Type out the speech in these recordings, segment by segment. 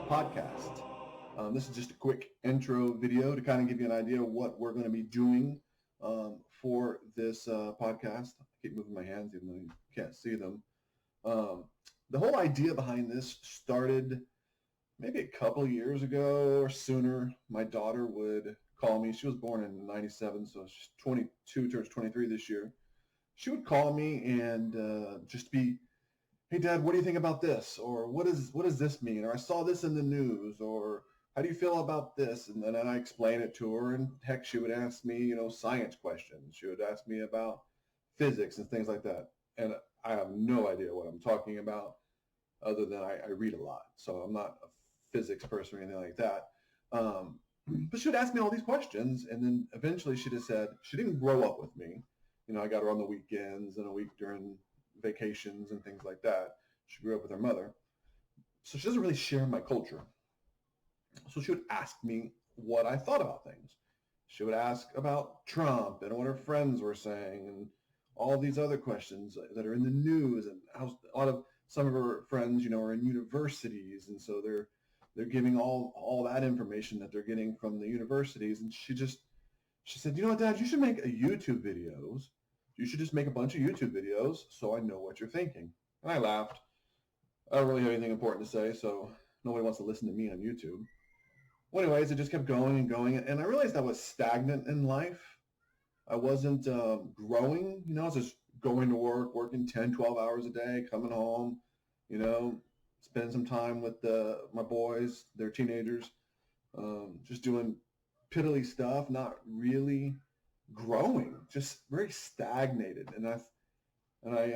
podcast. This is just a quick intro video to kind of give you an idea of what we're going to be doing for this podcast. I keep moving my hands even though you can't see them. The whole idea behind this started maybe a couple of years ago or sooner. My daughter would call me. She was born in 97, so she's 22, turns 23 this year. She would call me and just be, hey, Dad, what do you think about this? Or what does this mean? Or I saw this in the news. Or how do you feel about this? And then I explain it to her. And heck, she would ask me, science questions. She would ask me about physics and things like that. And I have no idea what I'm talking about other than I read a lot. So I'm not a physics person or anything like that. But she would ask me all these questions. And then eventually she just said, she didn't grow up with me. I got her on the weekends and a week during vacations and things like that. She grew up with her mother. So she doesn't really share my culture. So she would ask me what I thought about things. She would ask about Trump and what her friends were saying and all these other questions that are in the news, and how some of her friends, are in universities, and so they're giving all that information that they're getting from the universities. And she said, Dad, you should make YouTube videos. You should just make a bunch of YouTube videos so I know what you're thinking. And I laughed. I don't really have anything important to say, so nobody wants to listen to me on YouTube. Well, anyways, it just kept going and going. And I realized I was stagnant in life. I wasn't growing. I was just going to work, working 10, 12 hours a day, coming home, spending some time with my boys. They're teenagers, just doing piddly stuff, not really growing, just very stagnated. And I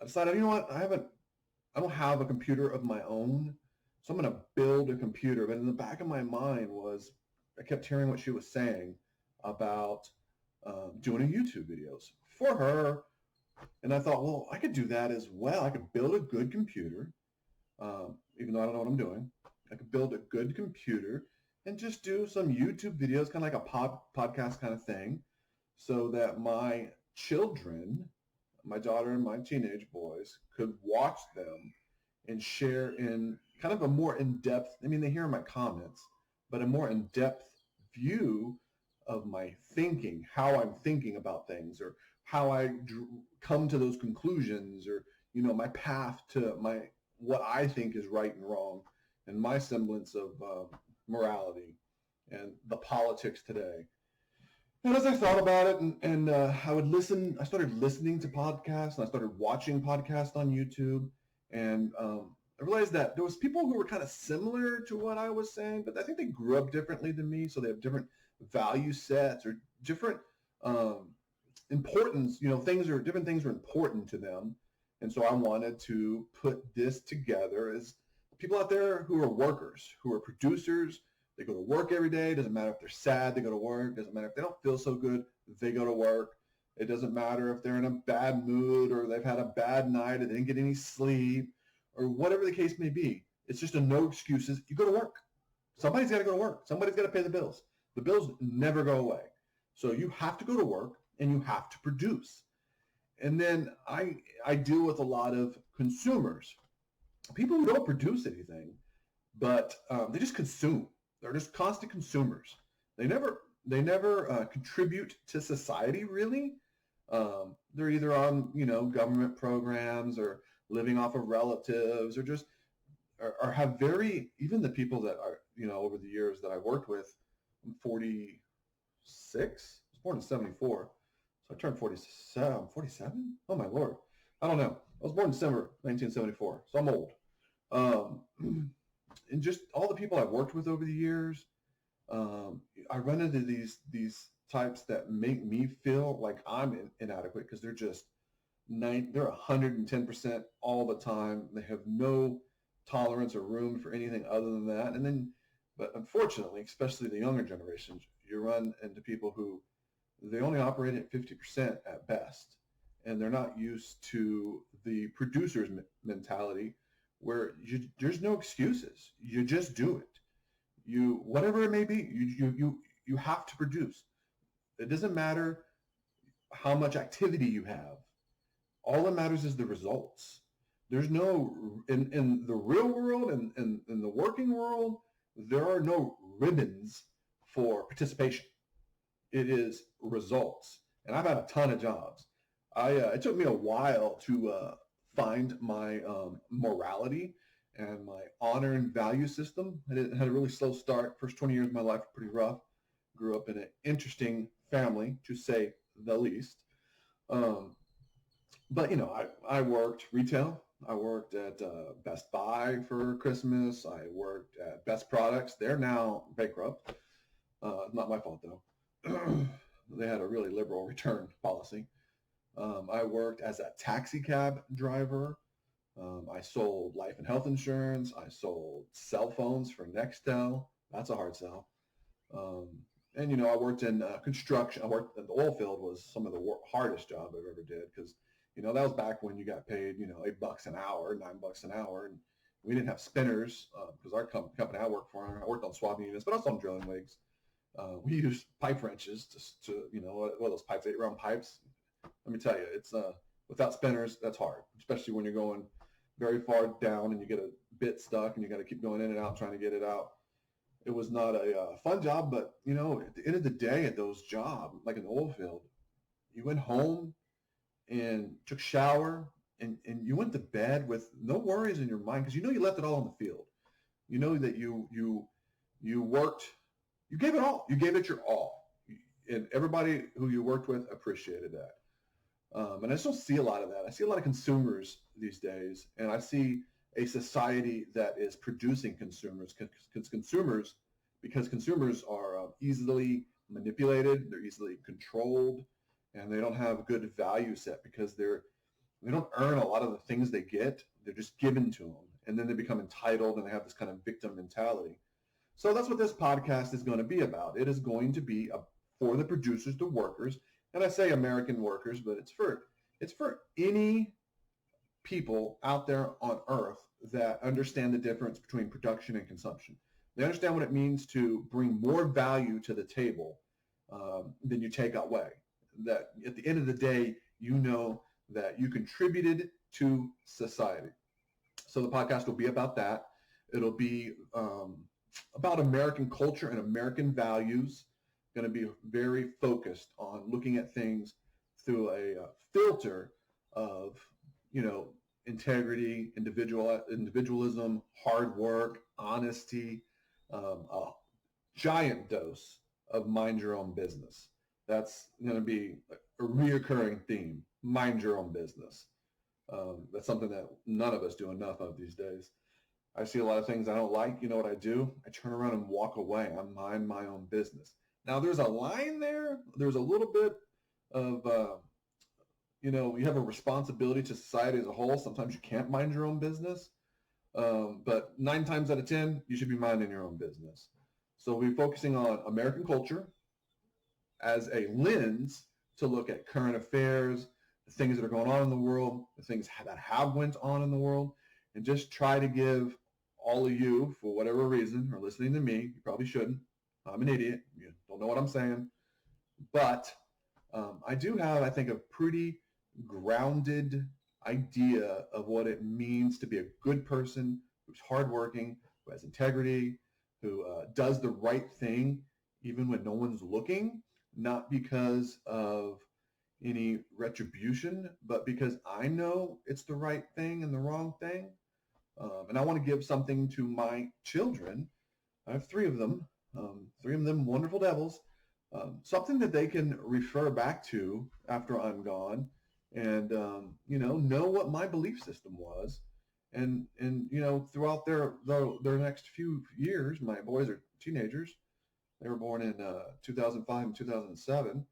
decided, what, I don't have a computer of my own, so I'm going to build a computer. But in the back of my mind I kept hearing what she was saying about doing YouTube videos for her. And I thought, well, I could do that as well. I could build a good computer, even though I don't know what I'm doing. I could build a good computer and just do some YouTube videos, kind of like a podcast kind of thing, so that my children, my daughter and my teenage boys, could watch them and share in kind of a more in-depth, they hear my comments, but a more in-depth view of my thinking, how I'm thinking about things, or how I come to those conclusions, or, my path to what I think is right and wrong, and my semblance of morality and the politics today. And as I thought about it, and I started listening to podcasts, and I started watching podcasts on YouTube, and I realized that there was people who were kind of similar to what I was saying, but I think they grew up differently than me, so they have different value sets or different importance. Different things are important to them, and so I wanted to put this together as people out there who are workers, who are producers. They go to work every day. It doesn't matter if they're sad, they go to work. It doesn't matter if they don't feel so good, they go to work. It doesn't matter if they're in a bad mood or they've had a bad night or they didn't get any sleep or whatever the case may be. It's just a no excuses. You go to work. Somebody's got to go to work. Somebody's got to pay the bills. The bills never go away. So you have to go to work and you have to produce. And then I deal with a lot of consumers, people who don't produce anything, but they just consume. They're just constant consumers. They never contribute to society, really. They're either on, government programs or living off of relatives, or just or have even the people that are, over the years that I worked with. I'm 46. I was born in 74. So I turned 47. 47? Oh, my Lord. I don't know. I was born in December 1974, so I'm old. And just all the people I've worked with over the years, I run into these types that make me feel like I'm inadequate because they're just they're 110% all the time. They have no tolerance or room for anything other than that. But unfortunately, especially the younger generations, you run into people who they only operate at 50% at best, and they're not used to the producer's mentality, where there's no excuses. You just do it. Whatever it may be, you have to produce. It doesn't matter how much activity you have. All that matters is the results. There's no, in the real world and in the working world, there are no ribbons for participation. It is results. And I've had a ton of jobs. It took me a while to find my morality and my honor and value system. I had a really slow start. First 20 years of my life were pretty rough. Grew up in an interesting family, to say the least. Um, but I worked retail. I worked at Best Buy for Christmas. I worked at Best Products. They're now bankrupt. Not my fault though. They had a really liberal return policy. I worked as a taxi cab driver. I sold life and health insurance. I sold cell phones for Nextel. That's a hard sell. Um, and I worked in construction. I worked in the oil field. Was some of the hardest job I've ever did, because that was back when you got paid $8 an hour, $9 an hour, and we didn't have spinners because our company I worked for, I worked on swabbing units, but also on drilling rigs. We used pipe wrenches to what are those pipes, 8-round pipes. Let me tell you, it's without spinners, that's hard, especially when you're going very far down and you get a bit stuck and you got to keep going in and out trying to get it out. It was not a fun job, but at the end of the day, at those jobs, like in the oil field, you went home and took a shower and you went to bed with no worries in your mind because you left it all on the field. You know that you worked, you gave it all, you gave it your all, and everybody who you worked with appreciated that. And I just don't see a lot of that. I see a lot of consumers these days, and I see a society that is producing consumers, because consumers are easily manipulated, they're easily controlled, and they don't have a good value set because they don't earn a lot of the things they get. They're just given to them, and then they become entitled, and they have this kind of victim mentality. So that's what this podcast is going to be about. It is going to be for the producers, the workers, and I say American workers, but it's for any people out there on earth that understand the difference between production and consumption. They understand what it means to bring more value to the table than you take away. That at the end of the day, that you contributed to society. So the podcast will be about that. It'll be about American culture and American values. Going to be very focused on looking at things through a filter of, integrity, individualism, hard work, honesty, a giant dose of mind your own business. That's going to be a reoccurring theme. Mind your own business. That's something that none of us do enough of these days. I see a lot of things I don't like. You know what I do? I turn around and walk away. I mind my own business. Now, there's a line there. There's a little bit of, you have a responsibility to society as a whole. Sometimes you can't mind your own business. But 9 times out of 10, you should be minding your own business. So we'll be focusing on American culture as a lens to look at current affairs, the things that are going on in the world, the things that have went on in the world, and just try to give all of you, for whatever reason, are listening to me. You probably shouldn't. I'm an idiot. You don't know what I'm saying. But I do have, I think, a pretty grounded idea of what it means to be a good person who's hardworking, who has integrity, who does the right thing even when no one's looking, not because of any retribution, but because I know it's the right thing and the wrong thing. And I want to give something to my children. I have 3 of them, 3 of them wonderful devils, something that they can refer back to after I'm gone and, know what my belief system was. And throughout their next few years, my boys are teenagers. They were born in 2005 and 2007.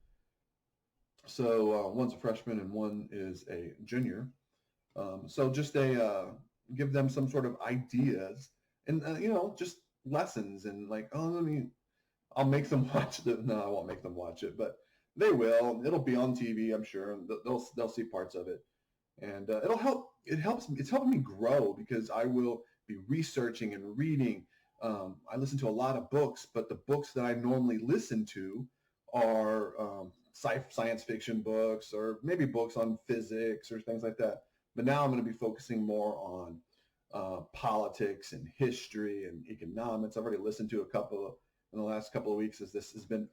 So one's a freshman and one is a junior. So just give them some sort of ideas and, just lessons and like, I'll make them watch it. No, I won't make them watch it, but they will. It'll be on TV, I'm sure. And they'll see parts of it. And it'll help. It helps me. It's helping me grow because I will be researching and reading. I listen to a lot of books, but the books that I normally listen to are science fiction books or maybe books on physics or things like that. But now I'm going to be focusing more on politics and history and economics. I've already listened to a couple in the last couple of weeks as this has been,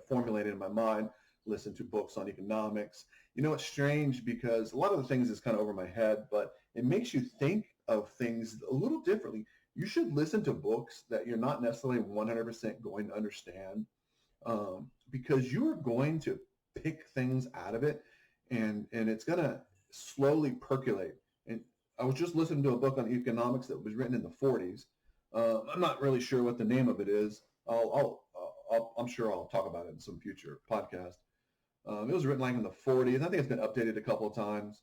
formulated in my mind. Listen to books on economics. It's strange because a lot of the things is kind of over my head, but it makes you think of things a little differently. You should listen to books that you're not necessarily 100% going to understand, because you're going to pick things out of it, and it's going to slowly percolate. And I was just listening to a book on economics that was written in the 40s. I'm not really sure what the name of it is. I'm sure I'll talk about it in some future podcast. It was written like in the 40s. I think it's been updated a couple of times.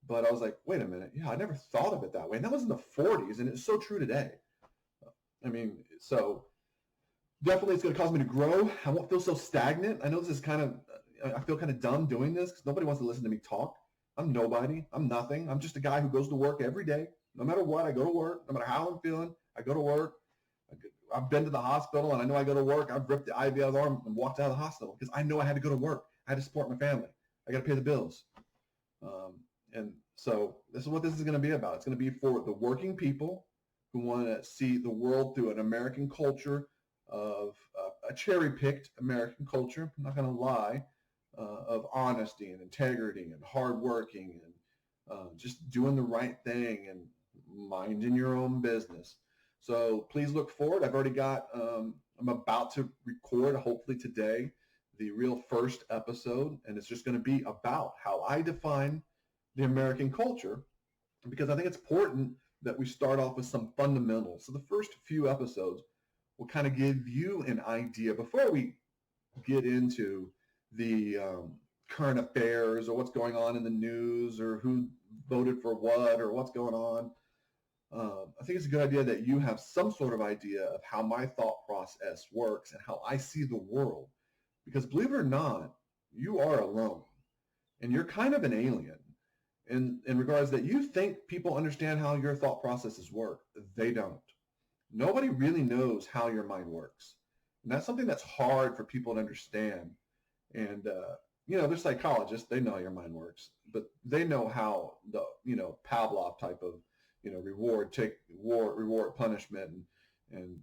But I was like, wait a minute. Yeah, I never thought of it that way. And that was in the 40s, and it's so true today. So definitely it's going to cause me to grow. I won't feel so stagnant. I know this is I feel kind of dumb doing this because nobody wants to listen to me talk. I'm nobody. I'm nothing. I'm just a guy who goes to work every day. No matter what, I go to work. No matter how I'm feeling, I go to work. I've been to the hospital, and I know I go to work. I've ripped the IV out of the arm and walked out of the hospital because I know I had to go to work. I had to support my family. I got to pay the bills. And so this is what this is going to be about. It's going to be for the working people who want to see the world through an American culture of a cherry-picked American culture. I'm not going to lie, of honesty and integrity and hardworking and just doing the right thing and minding your own business. So please look forward. I've already got, I'm about to record, hopefully today, the real first episode, and it's just going to be about how I define the American culture, because I think it's important that we start off with some fundamentals. So the first few episodes will kind of give you an idea before we get into the current affairs or what's going on in the news or who voted for what or what's going on. I think it's a good idea that you have some sort of idea of how my thought process works and how I see the world. Because believe it or not, you are alone and you're kind of an alien in regards that you think people understand how your thought processes work. They don't. Nobody really knows how your mind works. And that's something that's hard for people to understand. And, they're psychologists. They know how your mind works. But they know how the, Pavlov type of, reward punishment and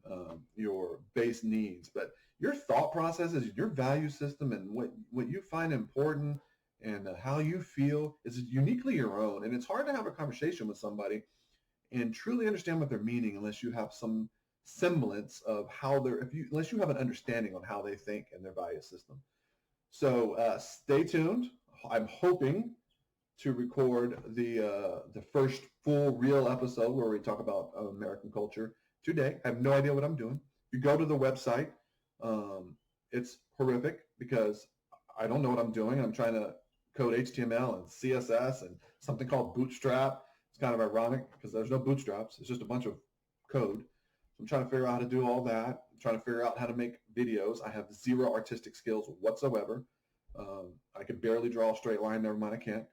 your base needs. But your thought processes, your value system, and what you find important and how you feel is uniquely your own. And it's hard to have a conversation with somebody and truly understand what they're meaning unless you have some semblance of how unless you have an understanding on how they think and their value system. So stay tuned. I'm hoping to record the first full real episode where we talk about American culture today. I have no idea what I'm doing. If you go to the website, it's horrific because I don't know what I'm doing. I'm trying to code HTML and CSS and something called Bootstrap. It's kind of ironic because there's no bootstraps. It's just a bunch of code. So I'm trying to figure out how to do all that. I'm trying to figure out how to make videos. I have zero artistic skills whatsoever. I can barely draw a straight line. Never mind, I can't.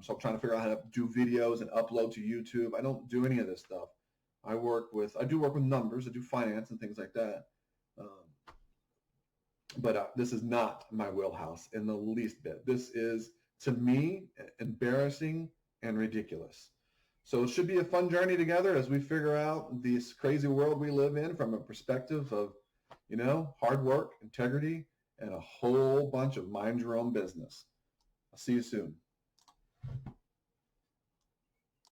So I'm trying to figure out how to do videos and upload to YouTube. I don't do any of this stuff. I do work with numbers. I do finance and things like that. But this is not my wheelhouse in the least bit. This is, to me, embarrassing and ridiculous. So it should be a fun journey together as we figure out this crazy world we live in from a perspective of, hard work, integrity, and a whole bunch of mind your own business. I'll see you soon.